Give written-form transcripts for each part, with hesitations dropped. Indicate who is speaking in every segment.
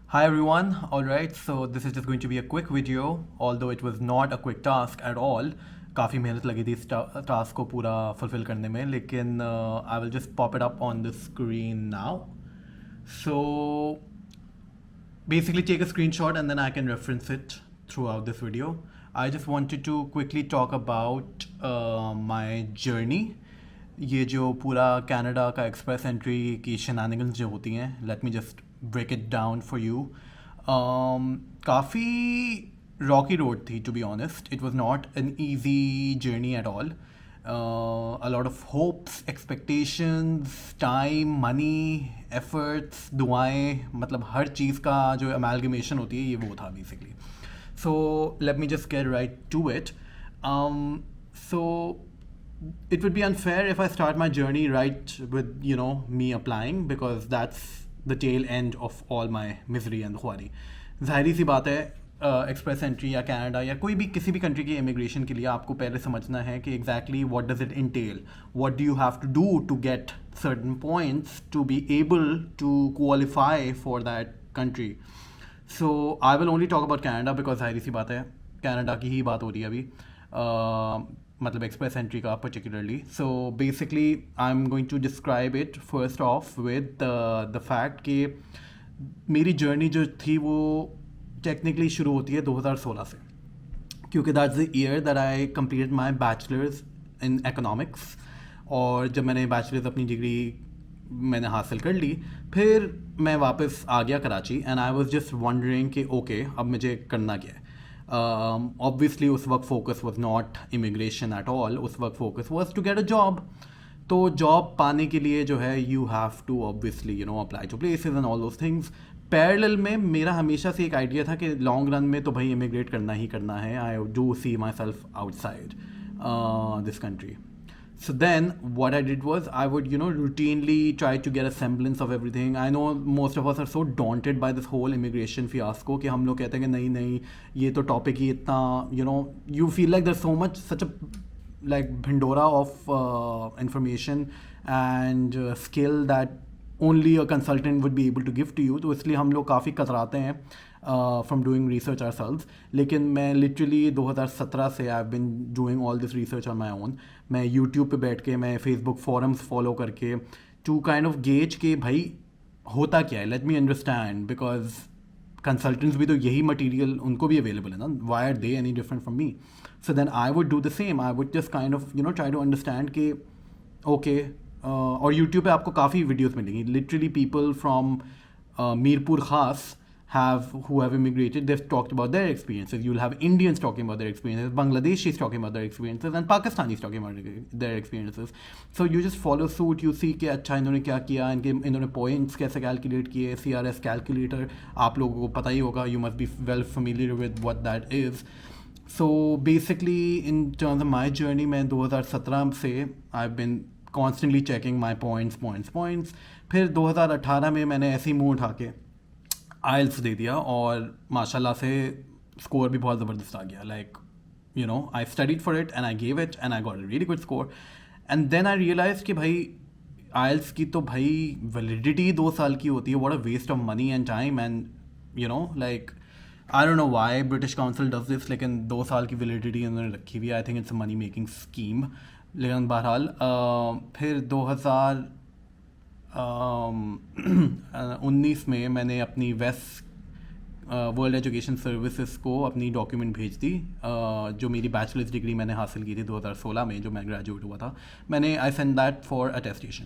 Speaker 1: Hi everyone. Alright, so this is just going to be a quick video, although it was not a quick task at all. काफ़ी मेहनत लगी थी इस task को पूरा fulfil करने में, लेकिन I will just pop it up on the screen now. So basically take a screenshot and then I can reference it throughout this video. I just wanted to quickly talk about my journey. ये जो पूरा Canada का express entry की shenanigans जो होती हैं, let me just break it down for you. काफ़ी rocky road थी, to be honest. It was not an easy journey at all. A lot of hopes, expectations, time, money, efforts, दुआएं, मतलब हर चीज़ का जो amalgamation होती है, ये वो था basically. So let me just get right to it. So it would be unfair if I start my journey right with me applying, because that's the tail end of all my misery and ख्वारी. ज़ाहिरी सी बात है, express entry या Canada या कोई भी किसी भी country की इमिग्रेशन के लिए आपको पहले समझना है कि exactly what does it entail, what do you have to do to get certain points to be able to qualify for that country. So I will only talk about Canada because ज़ाहिरी सी बात है, कनाडा की ही बात हो रही है अभी, मतलब एक्सप्रेस एंट्री का particularly. So basically I am going to describe it first off with the fact कि मेरी जर्नी जो थी वो टेक्निकली शुरू होती है 2016 से, क्योंकि that's the year that I completed my bachelors in economics. और जब मैंने बैचलर्स अपनी डिग्री मैंने हासिल कर ली, फिर मैं वापस आ गया Karachi and I was just wondering कि ओके अब मुझे करना क्या है. ऑब्वियसली उस वक्त focus was not immigration at all, उस वक्त focus was to get a job. तो जॉब पाने के लिए जो है you have to obviously apply to places and all those things. Parallel में मेरा हमेशा से एक आइडिया था कि लॉन्ग रन में तो भाई इमिग्रेट करना ही करना है. I do see myself outside this country. So then what I did was I would routinely try to get a semblance of everything. I know most of us are so daunted by this whole immigration fiasco कि हम लोग कहते हैं कि नहीं नहीं ये तो टॉपिक ही इतना you feel like there's so much such a like bhindora of information and skill that only a consultant would be able to give to you. तो इसलिए हम लोग काफ़ी कतराते हैं from doing research ourselves. लेकिन मैं literally 2017 से I've been doing all this research on my own. मैं YouTube पे बैठ के, मैं Facebook forums follow करके to kind of gauge कि भाई होता क्या है, let me understand, because consultants भी तो यही material उनको भी available है ना, why are they any different from me? So then I would do the same. I would just kind of try to understand कि okay, और YouTube पे आपको काफ़ी वीडियोस मिलेंगी. लिटरली पीपल फ्रॉम मीरपुर खास who have immigrated, they've talked about their experiences. You'll have Indians talking about their experiences, Bangladeshis talking about their experiences, and Pakistanis talking about their experiences. So you just follow suit, you see कि अच्छा इन्होंने क्या किया, इन्होंने points कैसे calculate किए. CRS calculator आप लोगों को पता ही होगा, you must be well familiar with what that is. So basically in terms of my journey, मैं 2017 से I've been constantly checking my points. फिर 2018 में मैंने ऐसे ही मुँह उठा के IELTS दे दिया और माशाल्लाह से स्कोर भी बहुत ज़बरदस्त आ गया. Like I studied for it and I gave it and I got a really good score. And then I realise कि भाई IELTS की तो भाई वैलिडिटी 2 साल की होती है. What a waste of money and time. And like I don't know why British Council does this, लेकिन 2 साल की वैलिडिटी उन्होंने रखी हुई है. I think it's a money making scheme. लेकिन बहरहाल फिर 2019 में मैंने अपनी वर्ल्ड एजुकेशन सर्विसेज को अपनी डॉक्यूमेंट भेज दी. जो मेरी बैचलर्स डिग्री मैंने हासिल की थी 2016 में, जो मैं ग्रेजुएट हुआ था, मैंने I send that for attestation.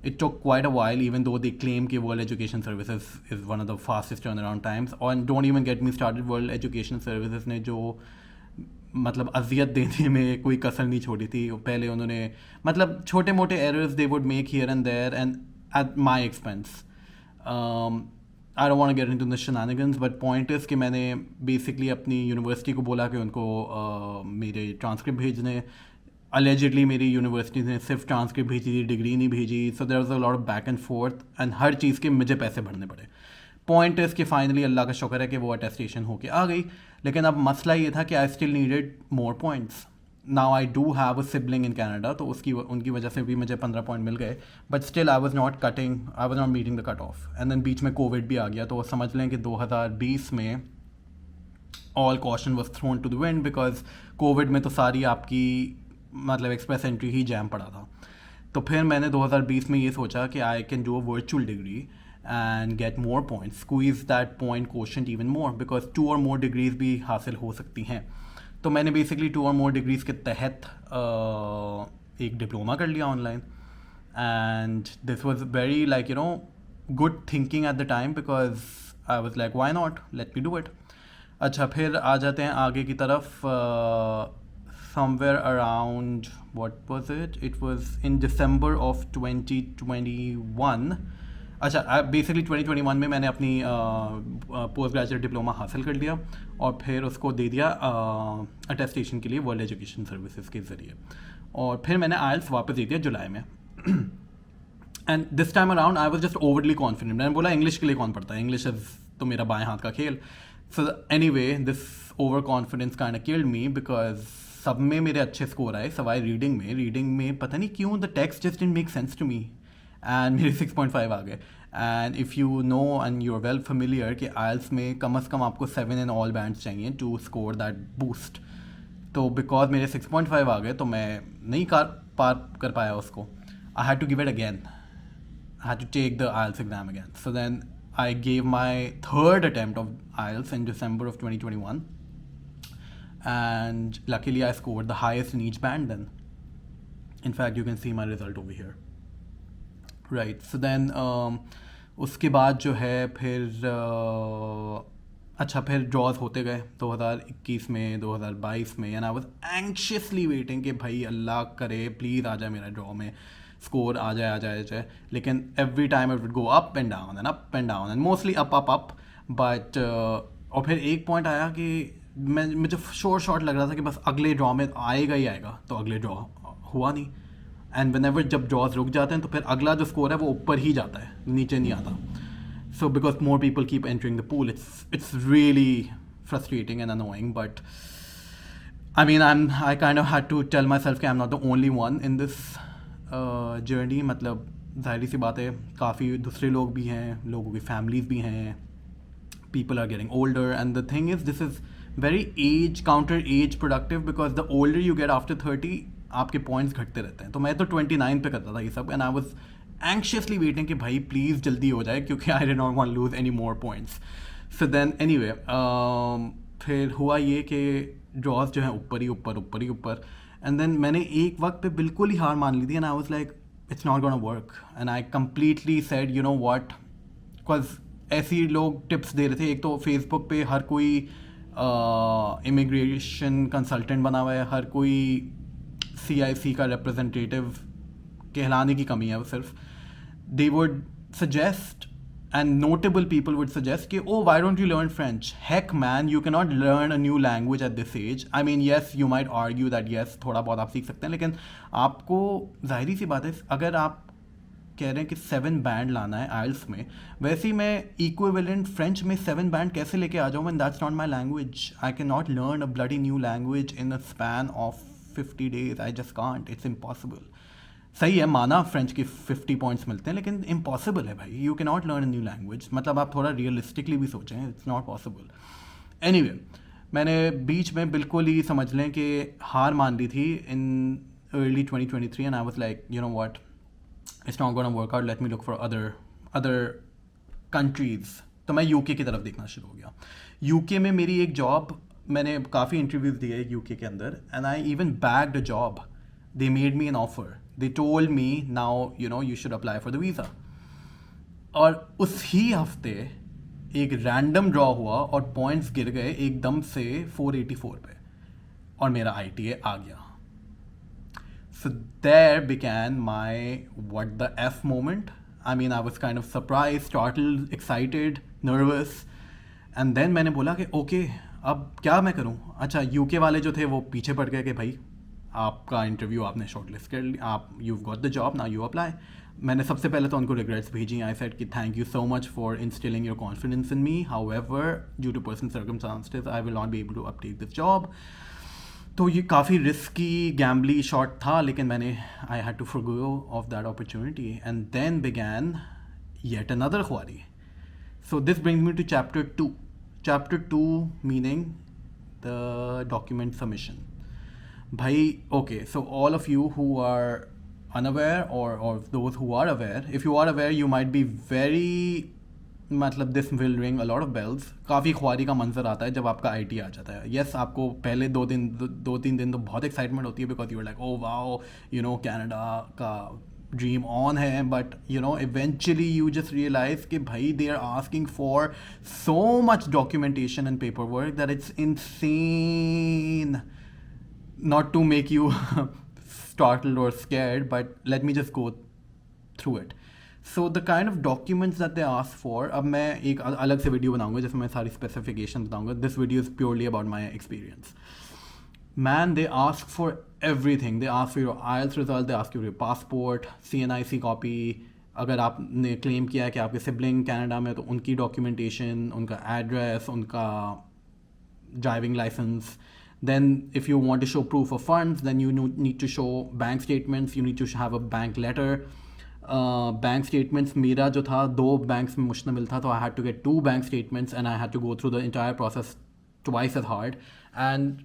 Speaker 1: It took quite a while, even though they claim कि World Education Services is one of the fastest turnaround times. And don't even get me started, World Education Services ने जो मतलब अजियत देने में कोई कसर नहीं छोड़ी थी. पहले उन्होंने मतलब छोटे मोटे errors they would make here and there and at my expense. I don't want to get into the shenanigans, but point is कि मैंने basically अपनी यूनिवर्सिटी को बोला कि उनको मेरे ट्रांसक्रिप्ट भेजने. allegedly मेरी यूनिवर्सिटी ने सिर्फ ट्रांसक्रिप्ट भेजी थी, डिग्री नहीं भेजी. So there was a lot of back and forth एंड हर चीज़ के मुझे पैसे भरने पड़े. पॉइंट इज़ कि फाइनली अल्लाह का शुक्र है कि वो अटेस्टेशन होके आ गई. लेकिन अब मसला ये था कि I still needed more points. Now I do have a sibling in Canada, तो उनकी वजह से भी मुझे 15 पॉइंट मिल गए, but still I was not meeting the cut off. And then बीच में कोविड भी आ गया, तो समझ लें कि 2020 में all caution was thrown to the wind, because covid में तो सारी आपकी मतलब एक्सप्रेस एंट्री ही जैम पड़ा था। तो फिर मैंने 2020 में ये सोचा कि I can do a virtual degree and get more points, squeeze that point quotient even more, because 2 और मोर डिग्रीज भी हासिल हो सकती हैं। तो मैंने बेसिकली 2 और मोर डिग्रीज़ के तहत एक डिप्लोमा कर लिया online, and this was very like good thinking at the time, because I was like why not, let me do it. अच्छा, फिर आ जाते हैं आगे की तरफ। Somewhere around what was it was in December of 2021। अच्छा, बेसिकली 2021 में मैंने अपनी पोस्ट ग्रेजुएट डिप्लोमा हासिल कर लिया और फिर उसको दे दिया अटेस्टेशन के लिए वर्ल्ड एजुकेशन सर्विसेज के ज़रिए, और फिर मैंने आइल्स वापस दे दिया जुलाई में। And this time around I was just overly confident. मैंने बोला इंग्लिश के लिए कौन पढ़ता है, इंग्लिश इज़ तो मेरा बाएं हाथ का खेल। So anyway, this over confidence kind of killed me, because सब में मेरे अच्छे स्कोर आए सवाई रीडिंग में पता नहीं क्यों the text just didn't make sense to me, and मेरे 6.5 आ गए। And if you know and you are well familiar कि आइल्स में कम से कम आपको 7 इन ऑल बैंड्स चाहिए टू स्कोर दैट बूस्ट। तो बिकॉज मेरे 6.5 आ गए तो मैं नहीं पार कर पाया उसको। I had to give it again, I had to take the IELTS exam again. So then I gave my third attempt of IELTS in December of 2021. And luckily I scored the highest in each band then. In fact, you can see my result over here. Right. So then उसके बाद जो है फिर अच्छा, फिर drawers होते गए 2021 में, 2022 में, and I was anxiously waiting कि भाई अल्लाह करे प्लीज़ आ जाए मेरा ड्रॉ में स्कोर, आ जाए। लेकिन every time it would go up and down and mostly up. But और फिर एक पॉइंट आया कि मुझे शॉर्ट लग रहा था कि बस अगले ड्रॉ में आएगा ही आएगा, तो अगले ड्रॉ हुआ नहीं। एंड व्हेनेवर जब ड्रॉज रुक जाते हैं तो फिर अगला जो स्कोर है वो ऊपर ही जाता है, नीचे नहीं आता। So because more people keep entering the pool, it's really frustrating and annoying. But I mean, I kind of had to tell myself that I'm not the only one in this journey. मतलब जाहिर सी बात है, काफ़ी दूसरे लोग भी हैं, लोगों की families भी हैं, people are getting older, and the thing is, this is very counter age productive, because the older you get after 30, आपके points घटते रहते हैं। तो मैं तो 29 पे करता था ये सब, and I was anxiously waiting कि भाई प्लीज़ जल्दी हो जाए, क्योंकि I did not want to lose any more points. So then anyway, फिर हुआ ये कि ड्रॉज जो है ऊपर ही ऊपर, एंड देन मैंने एक वक्त पे बिल्कुल ही हार मान ली थी, and I was like it's not gonna work, and I completely said you know what, because ऐसे ही लोग टिप्स दे रहे थे। एक तो फेसबुक पे हर कोई इमिग्रेशन कंसल्टेंट बना हुआ है, हर कोई CIC का रिप्रेजेंटेटिव कहलाने की कमी है वो सिर्फ। They would suggest, and notable people would suggest कि oh, why don't you learn French? Heck man, you cannot learn a new language at this age. I mean yes, you might argue that yes, थोड़ा बहुत आप सीख सकते हैं, लेकिन आपको जाहिर सी बात है, अगर आप कह रहे हैं कि 7 बैंड लाना है आइल्स में, वैसे ही मैं इक्विवेलेंट फ्रेंच में 7 बैंड कैसे लेके आ जाऊँ when that's not my language? I cannot learn a bloody new language in a span of 50 days. I just can't. It's impossible. सही है, माना फ्रेंच की 50 पॉइंट्स मिलते हैं, लेकिन इम्पॉसिबल है भाई। You can not learn a new language, मतलब आप थोड़ा रियलिस्टिकली भी सोचें, इट्स नॉट पॉसिबल। एनीवे, मैंने बीच में बिल्कुल ही समझ लें कि हार मान ली थी in early 2023, and I was like you know what, it's not gonna work out, let me look for other countries. तो मैं यूके की तरफ देखना शुरू हो गया। यूके में मेरी एक जॉब, मैंने काफ़ी इंटरव्यूज़ दिए यूके के अंदर, and I even bagged a job. They made me an offer. They told me now, you know, you should apply for the visa. और उसी हफ्ते एक रैंडम ड्रॉ हुआ और पॉइंट्स गिर गए एकदम से 484 पे, और मेरा ITA आ गया। So there began my what the F moment. I mean, I was kind of surprised, startled, excited, nervous. And then मैंने बोला कि ओके, अब क्या मैं करूँ? अच्छा, यूके वाले जो थे वो पीछे पड़ गए कि भाई आपका इंटरव्यू आपने शॉर्टलिस्ट कर लिया, आप you got the job, now you apply. मैंने सबसे पहले तो उनको रिग्रेट्स भेजी। आई सेड कि thank you so much for instilling your confidence in me, however due to personal circumstances I will not be able to uptake this job. तो ये काफ़ी रिस्की गैम्बली शॉट था, लेकिन मैंने I had to forgo of that opportunity and then began yet another ख्वारी. So this brings me to chapter 2. Chapter 2 meaning the document submission. Bhai, okay, so all of you who are unaware or those who are aware, if you are aware, you might be very मतलब this will ring a lot of bells. काफ़ी ख्वारी का मंजर आता है जब आपका IT आ जाता है. यस, आपको पहले 2-3 दिन तो बहुत एक्साइटमेंट होती है because you like oh wow, you know Canada का ड्रीम ऑन है. But you know eventually you just realise कि भाई they are asking for so much documentation and paperwork that it's insane. Not to make you startled or scared, but let me just go through it. So the kind of documents that they ask for, अब मैं एक अलग से video बनाऊंगा जिसमें मैं सारी specification बताऊंगा. This video is purely about my experience. Man, they ask for everything. They ask for your IELTS result, they ask you your passport, CNIC copy. अगर आपने क्लेम किया है कि आपके सिबलिंग कनाडा में, तो उनकी डॉक्यूमेंटेशन, उनका एड्रेस, उनका driving licence. Then if you want to show proof of funds, then you need to show bank statements, you need to have a bank letter. Bank statements मेरा जो था 2 banks में मुश्तमिल था, तो I had to get 2 bank statements and I had to go through the entire process twice as hard. And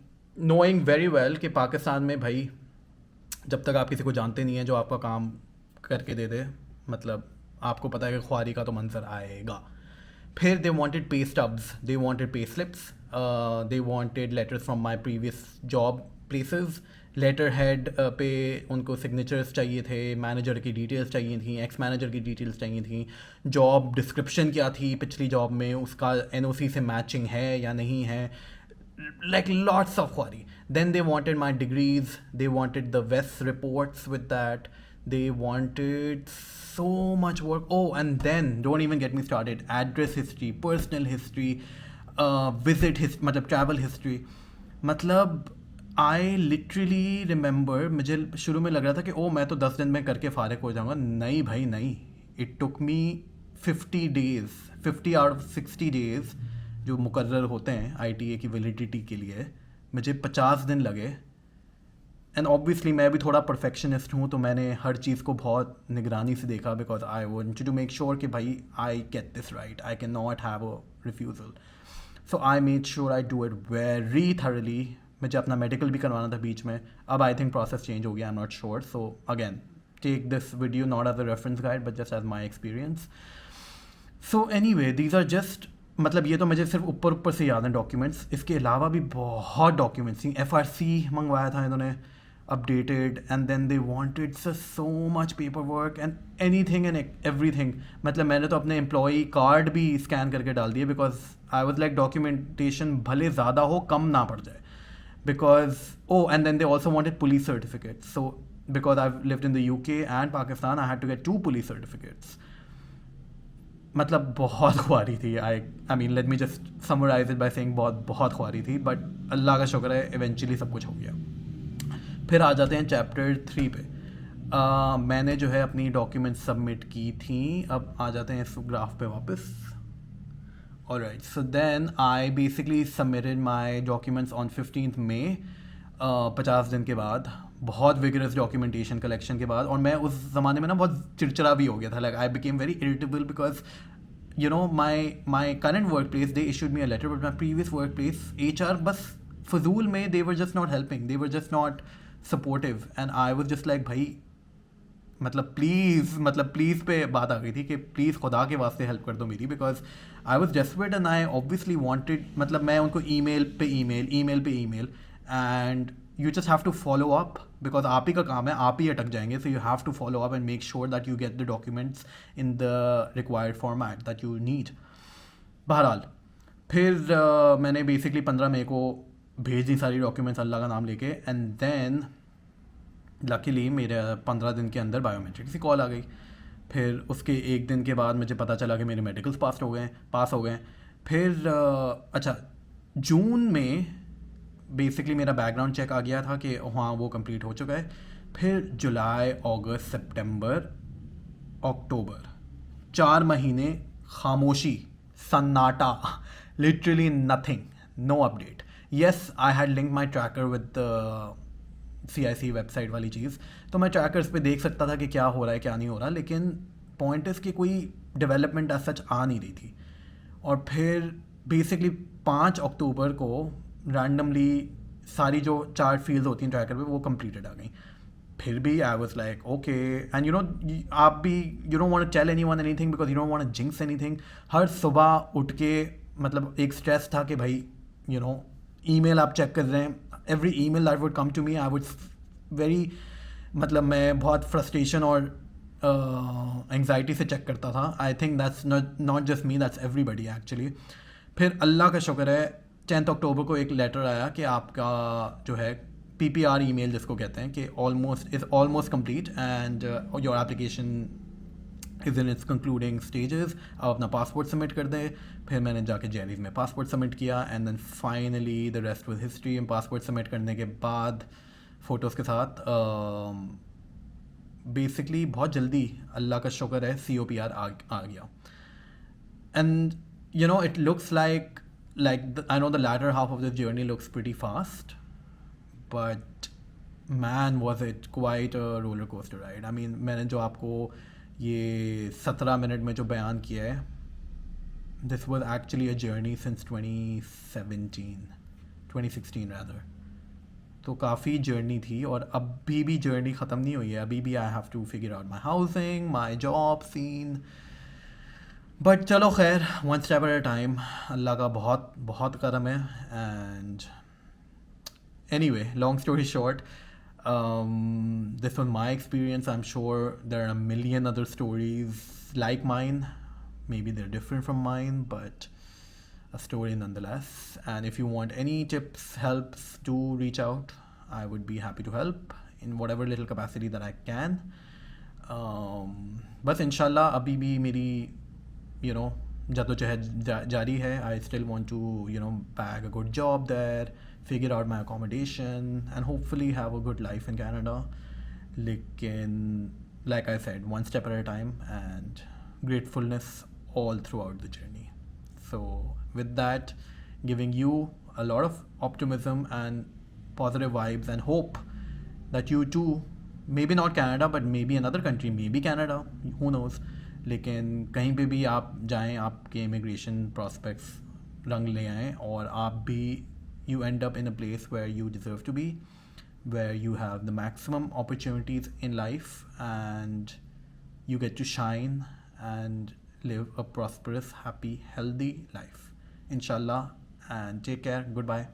Speaker 1: knowing very well कि पाकिस्तान में भाई जब तक आप किसी को जानते नहीं हैं जो आपका काम करके दे दे, मतलब आपको पता है कि ख्वारी का तो मंजर आएगा. फिर they wanted pay stubs, they wanted pay slips, they wanted letters from my previous job places. Letterhead पे उनको सिग्नेचर्स चाहिए थे, मैनेजर की डिटेल्स चाहिए थी, एक्स मैनेजर की डिटेल्स चाहिए थी, जॉब डिस्क्रिप्शन क्या थी पिछली जॉब में, उसका एनओसी से मैचिंग है या नहीं है, like lots of query. Then they wanted my degrees, they wanted the VES reports with that, they wanted so much work. Oh, and then don't even get me started, address history, personal history, visit history, मतलब travel history. मतलब I literally remember, मुझे शुरू में लग रहा था कि ओ मैं तो 10 दिन में करके फारिग हो जाऊँगा. नहीं भाई नहीं, it took me 50 days, 50 out of 60 days जो मुकर्रर होते हैं ITA की वैलिडिटी के लिए, मुझे 50 दिन लगे. एंड ऑब्वियसली मैं भी थोड़ा परफेक्शनिस्ट हूँ, तो मैंने हर चीज़ को बहुत निगरानी से देखा because I want to make sure कि भाई I get this right, I can not have a refusal. So I made sure I do it very thoroughly. मुझे अपना मेडिकल भी करवाना था बीच में. अब आई थिंक प्रोसेस चेंज हो गया, I am not sure. So again take this video not as a reference guide but just as my experience. So anyway these are just, मतलब ये तो मुझे सिर्फ ऊपर ऊपर से याद हैं डॉक्यूमेंट्स. इसके अलावा भी बहुत डॉक्यूमेंट्स थी. FRC मंगवाया था इन्होंने updated, and then they wanted so much paperwork and anything and everything. मतलब मैंने तो अपने एम्प्लॉई कार्ड भी स्कैन करके डाल दिए because I was like documentation भले ज़्यादा हो कम ना पड़ जाए. Because and then they also wanted police certificates. So because I've lived in the UK and Pakistan, I had to get 2 police certificates. मतलब बहुत ख्वारी थी. I mean let me just summarize it by saying बहुत ख्वारी थी, but अल्लाह का शुक्र है eventually सब कुछ हो गया. फिर आ जाते हैं चैप्टर 3 पे. मैंने जो है अपनी डॉक्यूमेंट्स सबमिट की थी. अब आ जाते हैं इस ग्राफ पे वापस. Alright, so then I basically submitted my documents on 15th May, 50 दिन के बाद, बहुत विगरस डॉक्यूमेंटेशन कलेक्शन के बाद. और मैं उस ज़माने में ना बहुत चिड़चिड़ा भी हो गया था. Like I became very irritable because you know my current work place they issued me a letter, but my previous work place HR बस फजूल में they were just not helping, they were just not supportive. And I was just like भाई मतलब please पे बात आ गई थी कि प्लीज़ खुदा के वास्ते हेल्प कर दो मेरी, because I was desperate and I obviously wanted. मतलब मैं उनको ईमेल पे email and you just have to follow up because आप ही का काम है, आप ही अटक जाएंगे. So you have to follow up and make sure that you get the documents in the required format that you need. बहरहाल फिर मैंने बेसिकली 15 मई को भेज दी सारी डॉक्यूमेंट्स अल्लाह का नाम लेके. एंड देन लकीली मेरे 15 दिन के अंदर बायोमेट्रिक की कॉल आ गई. फिर उसके 1 दिन के बाद मुझे पता चला कि मेरे मेडिकल्स पास हो गए. फिर अच्छा जून में बेसिकली मेरा बैकग्राउंड चेक आ गया था कि हाँ वो कंप्लीट हो चुका है. फिर जुलाई, अगस्त, सितंबर, अक्टूबर, 4 महीने खामोशी, सन्नाटा, literally nothing, no update. Yes I had link my tracker with CIC website वाली चीज़, तो मैं ट्रैकर्स पे देख सकता था कि क्या हो रहा है क्या नहीं हो रहा, लेकिन पॉइंट इज़ कि कोई डेवलपमेंट एज सच आ नहीं रही थी। और फिर बेसिकली 5 अक्टूबर को रैंडमली सारी जो 4 फील्ड होती हैं ट्रैकर पे वो कंप्लीटेड आ गई। फिर भी I was like okay, and आप भी you don't want to tell anyone anything because you don't want to jinx anything. हर सुबह उठ के मतलब एक स्ट्रेस था कि भाई ईमेल आप चेक कर रहे हैं, every email that would come to me I would very मतलब मैं बहुत फ्रस्ट्रेशन और एंग्जाइटी से चेक करता था। I think that's not just me, that's everybody actually. फिर अल्लाह का शुक्र है 10 अक्टूबर को एक लेटर आया कि आपका जो है PPR ईमेल जिसको कहते हैं कि almost complete and your application is in its concluding stages, आप अपना पासपोर्ट सबमिट कर दें। फिर मैंने जाके जेरीज में पासपोर्ट सबमिट किया and then finally the rest was history. Passport submit करने के बाद फ़ोटोज़ के साथ बेसिकली बहुत जल्दी अल्लाह का शुक्र है COPR आ गया। And it looks like I know the latter half of the journey looks pretty fast, but man was it quite a roller coaster ride. I mean, मैंने जो आपको ये 17 मिनट में जो बयान किया है, this was actually a journey since 2016 rather. तो काफ़ी जर्नी थी और अभी भी जर्नी ख़त्म नहीं हुई है। अभी भी I have to figure out my housing, my job scene, but चलो खैर, one step at a time. अल्लाह का बहुत बहुत करम है। And anyway, long story short, this was my experience. I'm sure there are a million other stories like mine. Maybe they're different from mine, but a story nonetheless. And if you want any tips, helps, do reach out. I would be happy to help in whatever little capacity that I can. बस इंशाल्लाह अभी भी मेरी जद्दोजहद जारी है. I still want to bag a good job there, figure out my accommodation and hopefully have a good life in Canada. लेकिन like I said, one step at a time and gratefulness all throughout the journey. So with that, giving you a lot of optimism and positive vibes and hope that you too, maybe not Canada but maybe another country, maybe Canada, who knows, लेकिन कहीं पे भी आप जाएं, आपके immigration prospects रंग ले आएँ और आप भी you end up in a place where you deserve to be, where you have the maximum opportunities in life and you get to shine and live a prosperous, happy, healthy life. Inshallah, and take care. Goodbye.